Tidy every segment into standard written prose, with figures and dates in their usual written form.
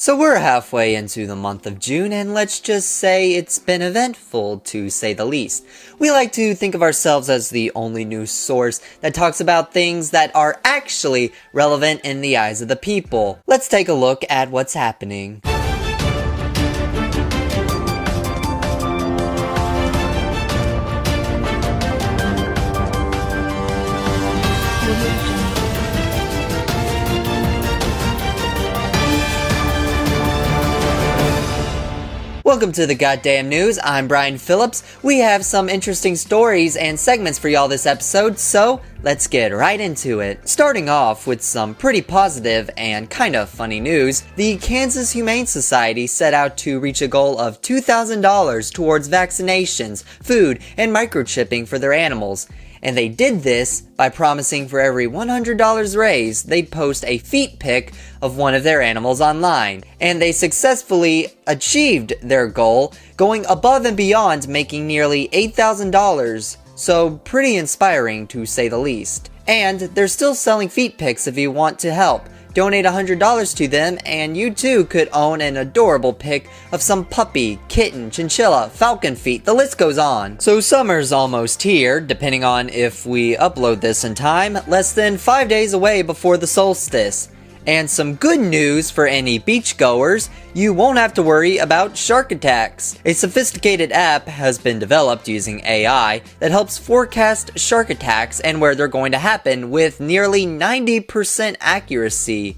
So we're halfway into the month of June, and let's just say it's been eventful, to say the least. We like to think of ourselves as the only news source that talks about things that are actually relevant in the eyes of the people. Let's take a look at what's happening. Welcome to the Goddamn News. I'm Brian Phillips. We have some interesting stories and segments for y'all this episode, so let's get right into it. Starting off with some pretty positive and kind of funny news, the Kansas Humane Society set out to reach a goal of $2,000 towards vaccinations, food, and microchipping for their animals. And they did this by promising for every $100 raised, they'd post a feet pic of one of their animals online. And they successfully achieved their goal, going above and beyond, making nearly $8,000. So pretty inspiring, to say the least. And they're still selling feet pics if you want to help. Donate $100 to them, and you too could own an adorable pic of some puppy, kitten, chinchilla, falcon feet, the list goes on. So summer's almost here, depending on if we upload this in time, less than 5 days away before the solstice. And some good news for any beachgoers, you won't have to worry about shark attacks. A sophisticated app has been developed using AI that helps forecast shark attacks and where they're going to happen with nearly 90% accuracy.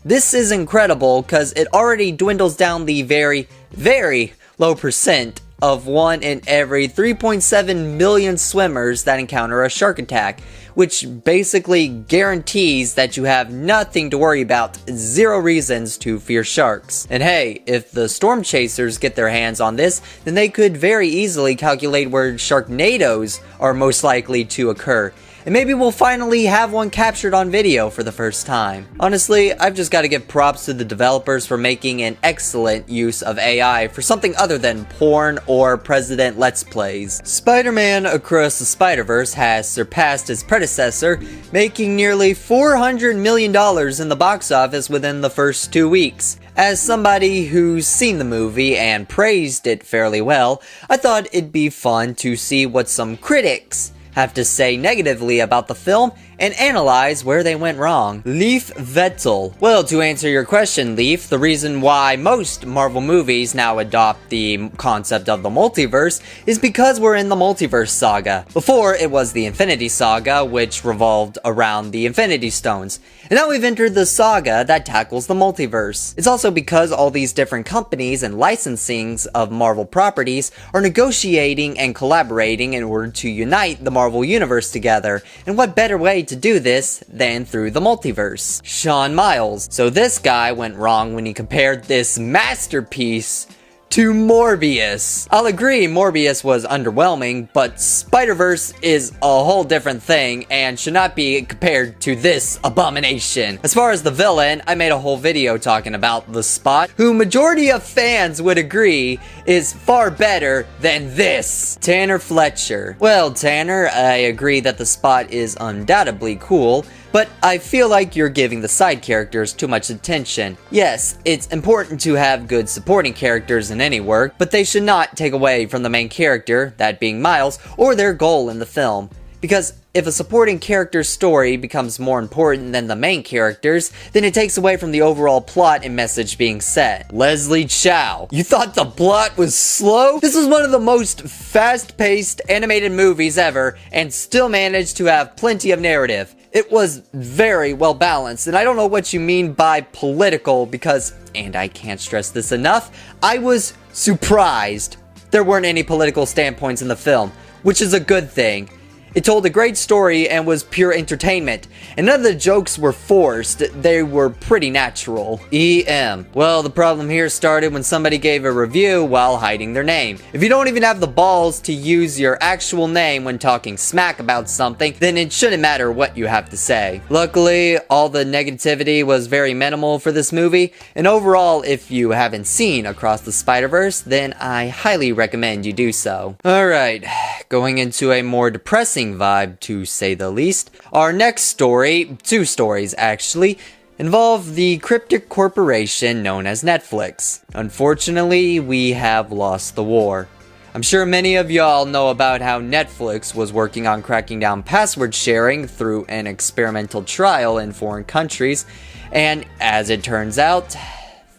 This is incredible because it already dwindles down the very, very low percent of 1 in every 3.7 million swimmers that encounter a shark attack, which basically guarantees that you have nothing to worry about, zero reasons to fear sharks. And hey, if the storm chasers get their hands on this, then they could very easily calculate where sharknadoes are most likely to occur. And maybe we'll finally have one captured on video for the first time. Honestly, I've just got to give props to the developers for making an excellent use of AI for something other than porn or President Let's Plays. Spider-Man Across the Spider-Verse has surpassed his predecessor, making nearly $400 million in the box office within the first 2 weeks. As somebody who's seen the movie and praised it fairly well, I thought it'd be fun to see what some critics have to say negatively about the film and analyze where they went wrong. Leif Vettel. Well, to answer your question, Leif, the reason why most Marvel movies now adopt the concept of the multiverse is because we're in the multiverse saga. Before, it was the Infinity Saga, which revolved around the Infinity Stones. And now we've entered the saga that tackles the multiverse. It's also because all these different companies and licensings of Marvel properties are negotiating and collaborating in order to unite the Marvel Universe together. And what better way to do this than through the multiverse? Sean Miles. So this guy went wrong when he compared this masterpiece to Morbius. I'll agree Morbius was underwhelming, but Spider-Verse is a whole different thing and should not be compared to this abomination. As far as the villain, I made a whole video talking about the Spot, who majority of fans would agree is far better than this. Tanner Fletcher. Well, Tanner, I agree that the Spot is undoubtedly cool, but I feel like you're giving the side characters too much attention. Yes, it's important to have good supporting characters in any work, but they should not take away from the main character, that being Miles, or their goal in the film. Because if a supporting character's story becomes more important than the main characters, then it takes away from the overall plot and message being set. Leslie Chow. You thought the plot was slow? This was one of the most fast-paced animated movies ever, and still managed to have plenty of narrative. It was very well balanced, and I don't know what you mean by political because, and I can't stress this enough, I was surprised there weren't any political standpoints in the film, which is a good thing. It told a great story and was pure entertainment, and none of the jokes were forced, they were pretty natural. EM. Well, the problem here started when somebody gave a review while hiding their name. If you don't even have the balls to use your actual name when talking smack about something, then it shouldn't matter what you have to say. Luckily, all the negativity was very minimal for this movie, and overall, if you haven't seen Across the Spider-Verse, then I highly recommend you do so. Alright, going into a more depressing vibe, to say the least. Our next story, two stories actually, involve the cryptic corporation known as Netflix. Unfortunately, we have lost the war. I'm sure many of y'all know about how Netflix was working on cracking down password sharing through an experimental trial in foreign countries, and as it turns out,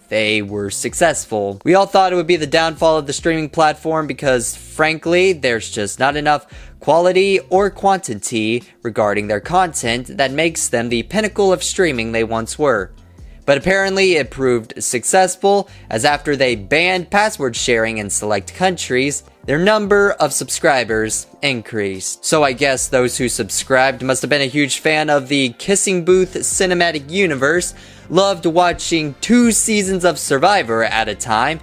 they were successful. We all thought it would be the downfall of the streaming platform because, frankly, there's just not enough quality or quantity regarding their content that makes them the pinnacle of streaming they once were. But apparently it proved successful, as after they banned password sharing in select countries, their number of subscribers increased. So I guess those who subscribed must have been a huge fan of the Kissing Booth cinematic universe, loved watching 2 seasons of Survivor at a time,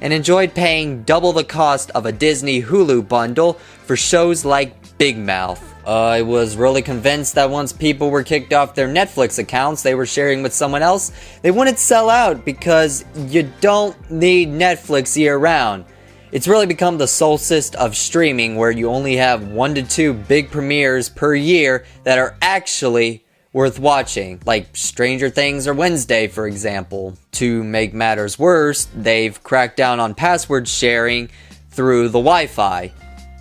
and enjoyed paying double the cost of a Disney Hulu bundle for shows like Big Mouth. I was really convinced that once people were kicked off their Netflix accounts they were sharing with someone else, they wouldn't sell out because you don't need Netflix year-round. It's really become the solstice of streaming where you only have 1 to 2 big premieres per year that are actually worth watching, like Stranger Things or Wednesday, for example. To make matters worse, they've cracked down on password sharing through the Wi-Fi.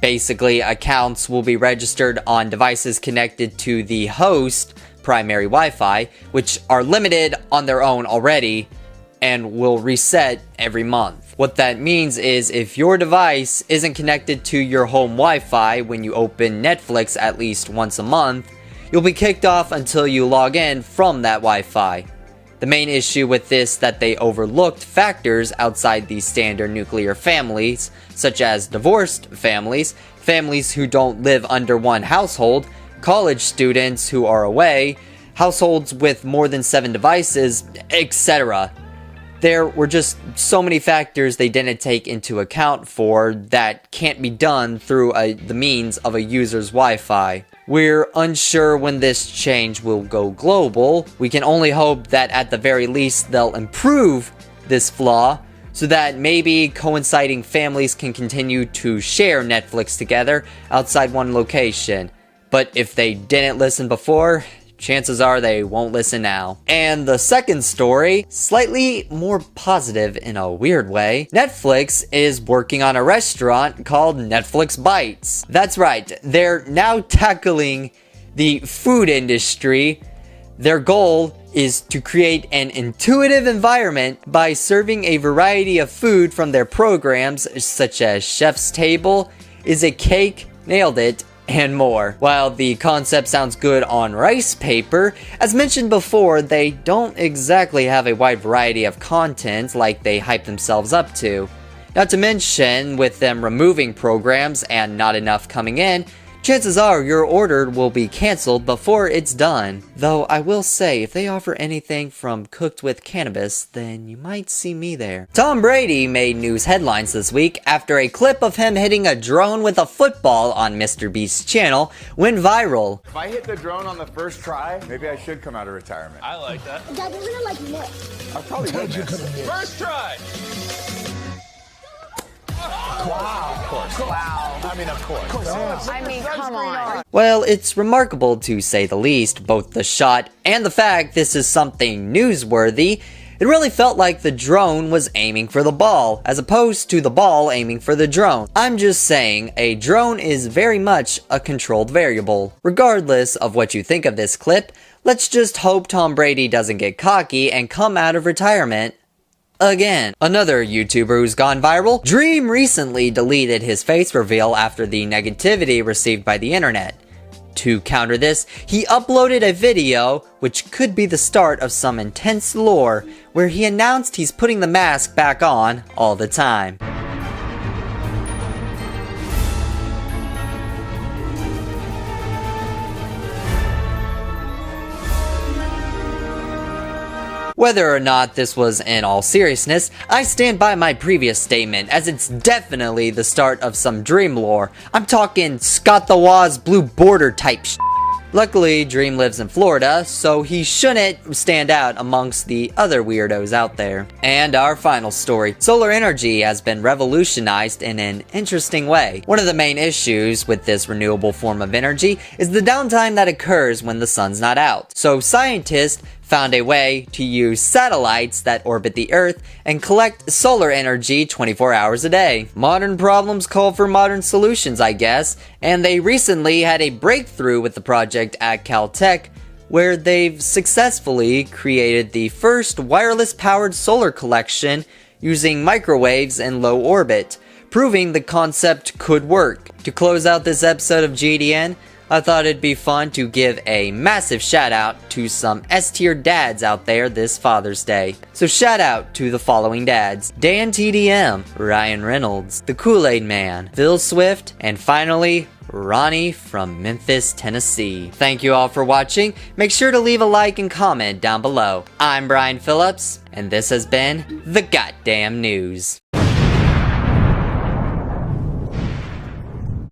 Basically, accounts will be registered on devices connected to the host primary Wi-Fi, which are limited on their own already and will reset every month. What that means is if your device isn't connected to your home Wi-Fi when you open Netflix at least once a month, you'll be kicked off until you log in from that Wi-Fi. The main issue with this that they overlooked factors outside the standard nuclear families, such as divorced families, families who don't live under one household, college students who are away, households with more than 7 devices, etc. There were just so many factors they didn't take into account for that can't be done through the means of a user's Wi-Fi. We're unsure when this change will go global. We can only hope that at the very least they'll improve this flaw so that maybe coinciding families can continue to share Netflix together outside one location. But if they didn't listen before, chances are they won't listen now. And the second story, slightly more positive in a weird way. Netflix is working on a restaurant called Netflix Bites. That's right, they're now tackling the food industry. Their goal is to create an intuitive environment by serving a variety of food from their programs such as Chef's Table, Is It Cake, Nailed It, and more. While the concept sounds good on rice paper, as mentioned before, they don't exactly have a wide variety of content like they hype themselves up to. Not to mention, with them removing programs and not enough coming in, chances are your order will be cancelled before it's done. Though I will say, if they offer anything from cooked with cannabis, then you might see me there. Tom Brady made news headlines this week after a clip of him hitting a drone with a football on Mr. Beast's channel went viral. If I hit the drone on the first try, maybe I should come out of retirement. I like that. Dad, isn't it like Nick? I probably would miss. First try. Wow. Of course. Wow. I mean, of course. I mean, come on. Well, it's remarkable to say the least, both the shot and the fact this is something newsworthy. It really felt like the drone was aiming for the ball, as opposed to the ball aiming for the drone. I'm just saying, a drone is very much a controlled variable. Regardless of what you think of this clip, let's just hope Tom Brady doesn't get cocky and come out of retirement again. Another YouTuber who's gone viral, Dream recently deleted his face reveal after the negativity received by the internet. To counter this, he uploaded a video which could be the start of some intense lore where he announced he's putting the mask back on all the time. Whether or not this was in all seriousness, I stand by my previous statement, as it's definitely the start of some Dream lore. I'm talking Scott the Woz Blue Border type sh**. Luckily, Dream lives in Florida, so he shouldn't stand out amongst the other weirdos out there. And our final story. Solar energy has been revolutionized in an interesting way. One of the main issues with this renewable form of energy is the downtime that occurs when the sun's not out. So scientists found a way to use satellites that orbit the Earth and collect solar energy 24 hours a day. Modern problems call for modern solutions, I guess, and they recently had a breakthrough with the project at Caltech, where they've successfully created the first wireless-powered solar collection using microwaves in low orbit, proving the concept could work. To close out this episode of GDN, I thought it'd be fun to give a massive shout out to some S-tier dads out there this Father's Day. So shout out to the following dads: Dan TDM, Ryan Reynolds, the Kool-Aid Man, Phil Swift, and finally, Ronnie from Memphis, Tennessee. Thank you all for watching. Make sure to leave a like and comment down below. I'm Brian Phillips, and this has been The Goddamn News.